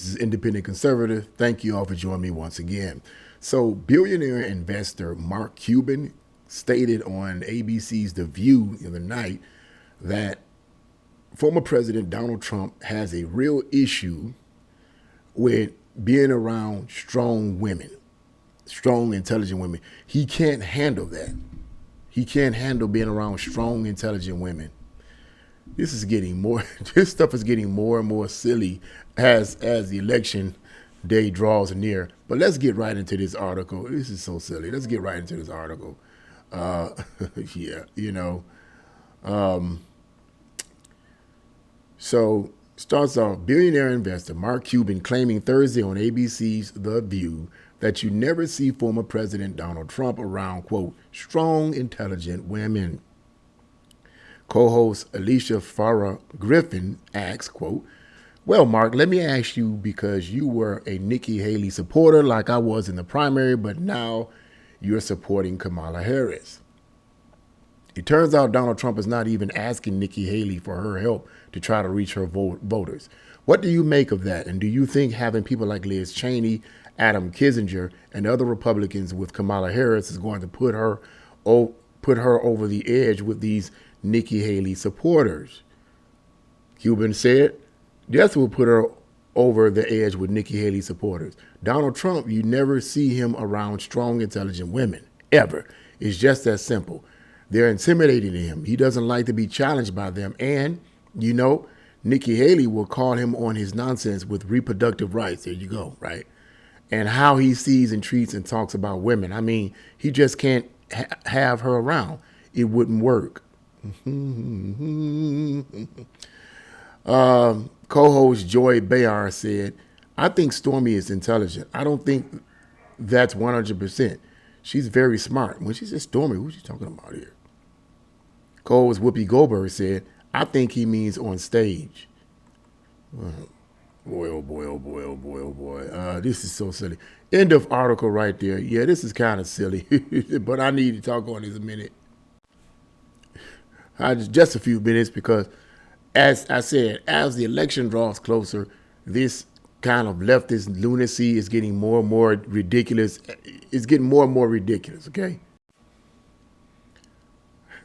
is Independent Conservative. Thank you all for joining me once again. So, billionaire investor Mark Cuban stated on ABC's The View the other night that former President Donald Trump has a real issue with being around strong women, strong, intelligent women. He can't handle that. He can't handle being around strong, intelligent women. This is getting more. This stuff is getting more and more silly as the election day draws near. But let's get right into this article. This is so silly. Let's get right into this article. Yeah, you know. So starts off, billionaire investor Mark Cuban claiming Thursday on ABC's The View that you never see former President Donald Trump around, quote, strong, intelligent women. Co-host Alicia Farah Griffin asks, quote, well, Mark, let me ask you, because you were a Nikki Haley supporter like I was in the primary, but now you're supporting Kamala Harris. It turns out Donald Trump is not even asking Nikki Haley for her help to try to reach her voters. What do you make of that? And do you think having people like Liz Cheney, Adam Kinzinger, and other Republicans with Kamala Harris is going to put her over the edge with these Nikki Haley supporters? Cuban said, yes, will put her over the edge with Nikki Haley supporters. Donald Trump, you never see him around strong, intelligent women, ever. It's just that simple. They're intimidating him. He doesn't like to be challenged by them. And, you know, Nikki Haley will call him on his nonsense with reproductive rights. There you go, right? And how he sees and treats and talks about women. I mean, he just can't have her around. It wouldn't work. Co-host Joy Behar said, I think Stormy is intelligent. I don't think that's 100%. She's very smart. When she said Stormy, who's she talking about here? Co-host Whoopi Goldberg said, I think he means on stage. Boy, oh boy, oh boy, oh boy, oh boy. This is so silly. End of article right there. Yeah, this is kind of silly, but I need to talk on this a minute. Just a few minutes, because as I said, as the election draws closer, this kind of leftist lunacy is getting more and more ridiculous. It's getting more and more ridiculous, okay?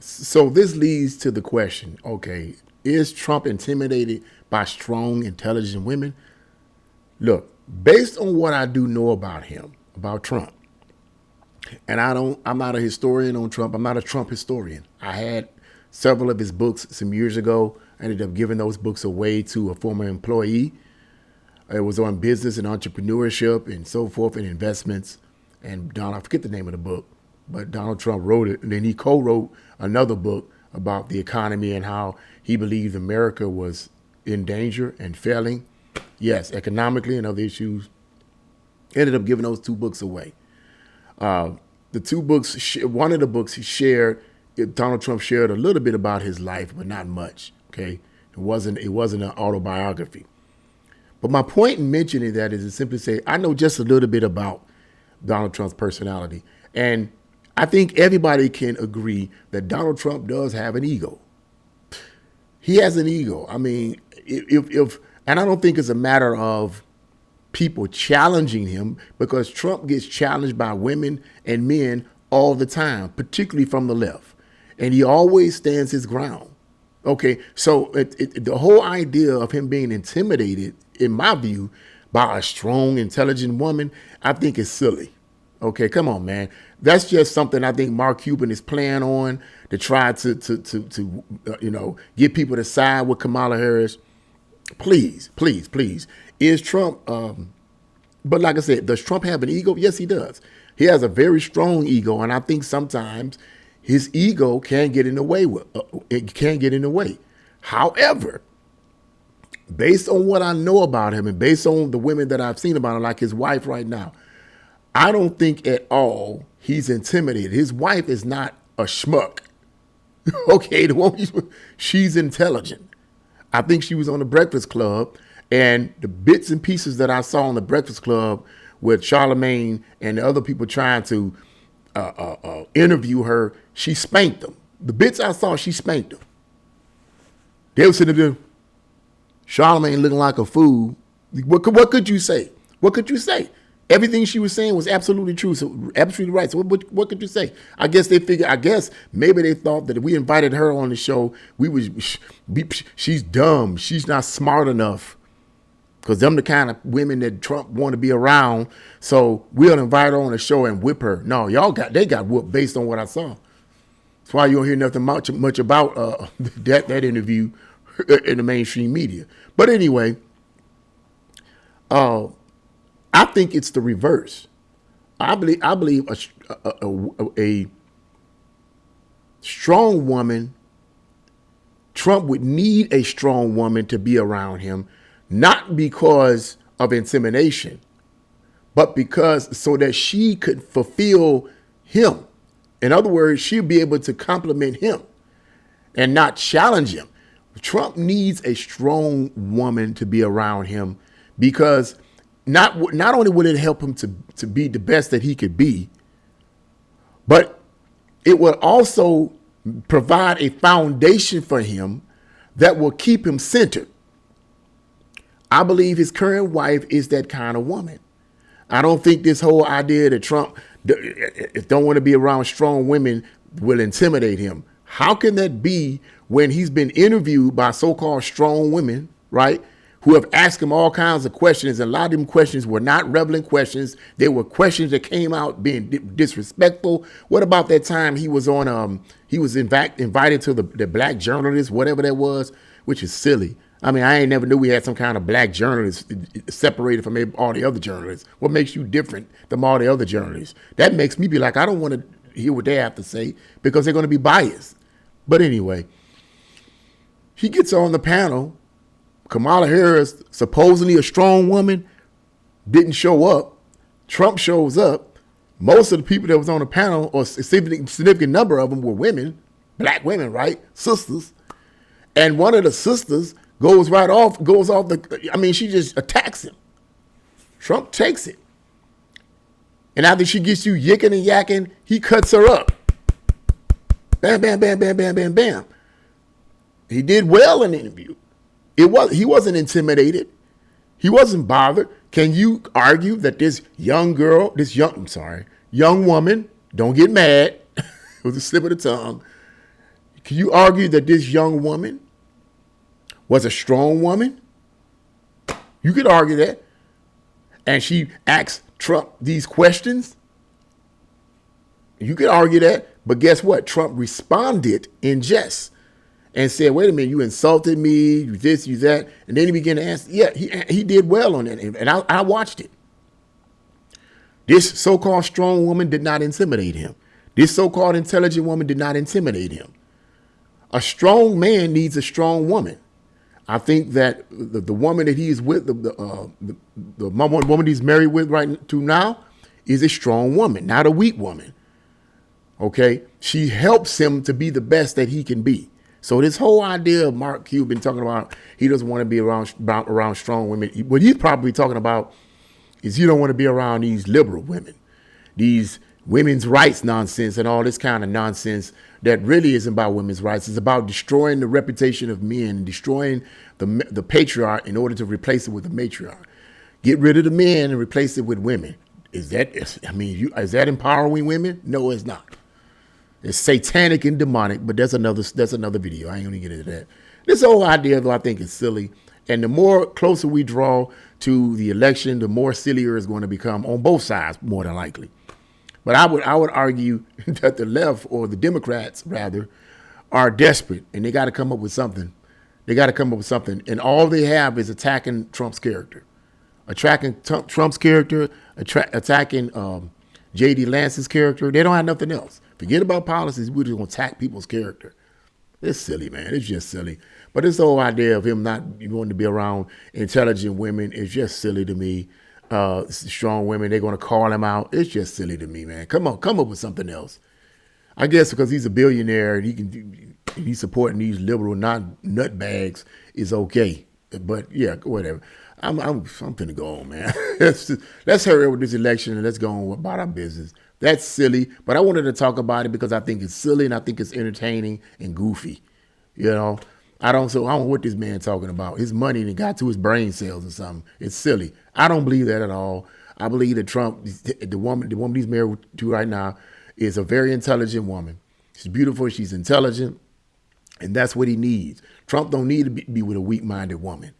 So this leads to the question, okay, is Trump intimidated by strong, intelligent women? Look, based on what I do know about him, about Trump, and I'm not a historian on Trump. I'm not a Trump historian. I had several of his books some years ago. I ended up giving those books away to a former employee. It was on business and entrepreneurship and so forth and investments. And I forget the name of the book, but Donald Trump wrote it. And then he co-wrote another book about the economy and how he believed America was in danger and failing. Yes, economically and other issues. Ended up giving those two books away. The two books, one of the books he shared, Donald Trump shared a little bit about his life, but not much. Okay, it wasn't an autobiography. But my point in mentioning that is to simply say I know just a little bit about Donald Trump's personality, and I think everybody can agree that Donald Trump does have an ego. He has an ego. I mean, and I don't think it's a matter of people challenging him, because Trump gets challenged by women and men all the time, particularly from the left, and he always stands his ground. Okay, so the whole idea of him being intimidated, in my view, by a strong, intelligent woman, I think is silly. Okay, come on, man. That's just something I think Mark Cuban is playing on to try to get people to side with Kamala Harris. Please, please, please. Is Trump, but like I said, does Trump have an ego? Yes, he does. He has a very strong ego, and I think sometimes his ego can get in the way. It can get in the way. However, based on what I know about him and based on the women that I've seen about him, like his wife right now, I don't think at all he's intimidated. His wife is not a schmuck. Okay, she's intelligent. I think she was on the Breakfast Club, and the bits and pieces that I saw on the Breakfast Club with Charlemagne and the other people trying to interview her, she spanked them. The bits I saw, she spanked them. They were sitting there, Charlemagne looking like a fool, What could you say? What could you say? Everything she was saying was absolutely true, so absolutely right. So what could you say? I guess they figured. I guess maybe they thought that if we invited her on the show, we would. She's dumb. She's not smart enough. Because them the kind of women that Trump want to be around. So we'll invite her on the show and whip her. No, they got whooped based on what I saw. That's why you don't hear nothing much about that interview in the mainstream media. But anyway, I think it's the reverse. I believe a strong woman. Trump would need a strong woman to be around him, not because of intimidation, but because so that she could fulfill him. In other words, she'll be able to compliment him and not challenge him. Trump needs a strong woman to be around him because not only will it help him to be the best that he could be, but it will also provide a foundation for him that will keep him centered. I believe his current wife is that kind of woman. I don't think this whole idea that Trump don't want to be around strong women will intimidate him. How can that be when he's been interviewed by so-called strong women, right, who have asked him all kinds of questions, and a lot of them questions were not relevant questions. They were questions that came out being disrespectful. What about that time he was on, he was invited to the black journalist, whatever that was, which is silly. I mean, I ain't never knew we had some kind of black journalist separated from all the other journalists. What makes you different than all the other journalists? That makes me be like, I don't want to hear what they have to say because they're going to be biased. But anyway, he gets on the panel. Kamala Harris, supposedly a strong woman, didn't show up. Trump shows up. Most of the people that was on the panel, or a significant number of them, were women, black women, right? Sisters. And one of the sisters goes off she just attacks him. Trump takes it. And after she gets you yicking and yakking, he cuts her up. Bam, bam, bam, bam, bam, bam, bam. He did well in the interview. He wasn't intimidated. He wasn't bothered. Can you argue that this young woman, don't get mad, it was a slip of the tongue. Can you argue that this young woman was a strong woman? You could argue that. And she asked Trump these questions. You could argue that. But guess what? Trump responded in jest and said, wait a minute, you insulted me, you this, you that. And then he began to answer. Yeah, he did well on that. And I watched it. This so-called strong woman did not intimidate him. This so-called intelligent woman did not intimidate him. A strong man needs a strong woman. I think that the woman that he is with, the woman he's married with right to now, is a strong woman, not a weak woman. Okay? She helps him to be the best that he can be. So this whole idea of Mark Cuban talking about he doesn't want to be around strong women, what he's probably talking about is you don't want to be around these liberal women, these women's rights nonsense and all this kind of nonsense that really isn't about women's rights. It's about destroying the reputation of men, destroying the patriarch in order to replace it with the matriarch. Get rid of the men and replace it with women. Is that empowering women? No, it's not. It's satanic and demonic, but that's another video. I ain't gonna get into that. This whole idea, though, I think is silly. And the more closer we draw to the election, the more sillier it's going to become on both sides, more than likely. But I would argue that the left, or the Democrats rather, are desperate and they got to come up with something. And all they have is attacking Trump's character. Attacking Trump's character, attacking J.D. Lance's character. They don't have nothing else. Forget about policies. We're just going to attack people's character. It's silly, man. It's just silly. But this whole idea of him not wanting to be around intelligent women is just silly to me. Strong women, they're going to call him out. It's just silly to me, man. Come up with something else. I guess because he's a billionaire and he's supporting these liberal nutbags is okay. But yeah, whatever. I'm finna go on, man. Let's hurry up with this election and let's go on about our business. That's silly, but I wanted to talk about it because I think it's silly and I think it's entertaining and goofy. You know, I don't know what this man talking about. His money and it got to his brain cells or something. It's silly. I don't believe that at all. I believe that Trump, the woman he's married to right now, is a very intelligent woman. She's beautiful. She's intelligent, and that's what he needs. Trump don't need to be with a weak-minded woman.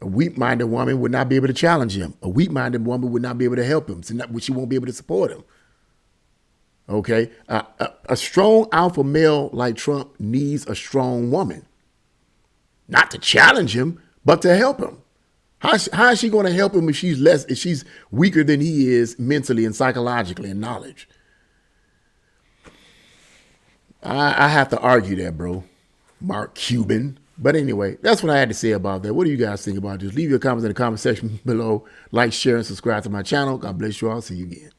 A weak-minded woman would not be able to challenge him. A weak-minded woman would not be able to help him. She won't be able to support him. Okay? A strong alpha male like Trump needs a strong woman. Not to challenge him, but to help him. How is she going to help him if she's weaker than he is mentally and psychologically in knowledge? I have to argue that, bro. Mark Cuban. But anyway, that's what I had to say about that. What do you guys think about this? Leave your comments in the comment section below. Like, share, and subscribe to my channel. God bless you all. See you again.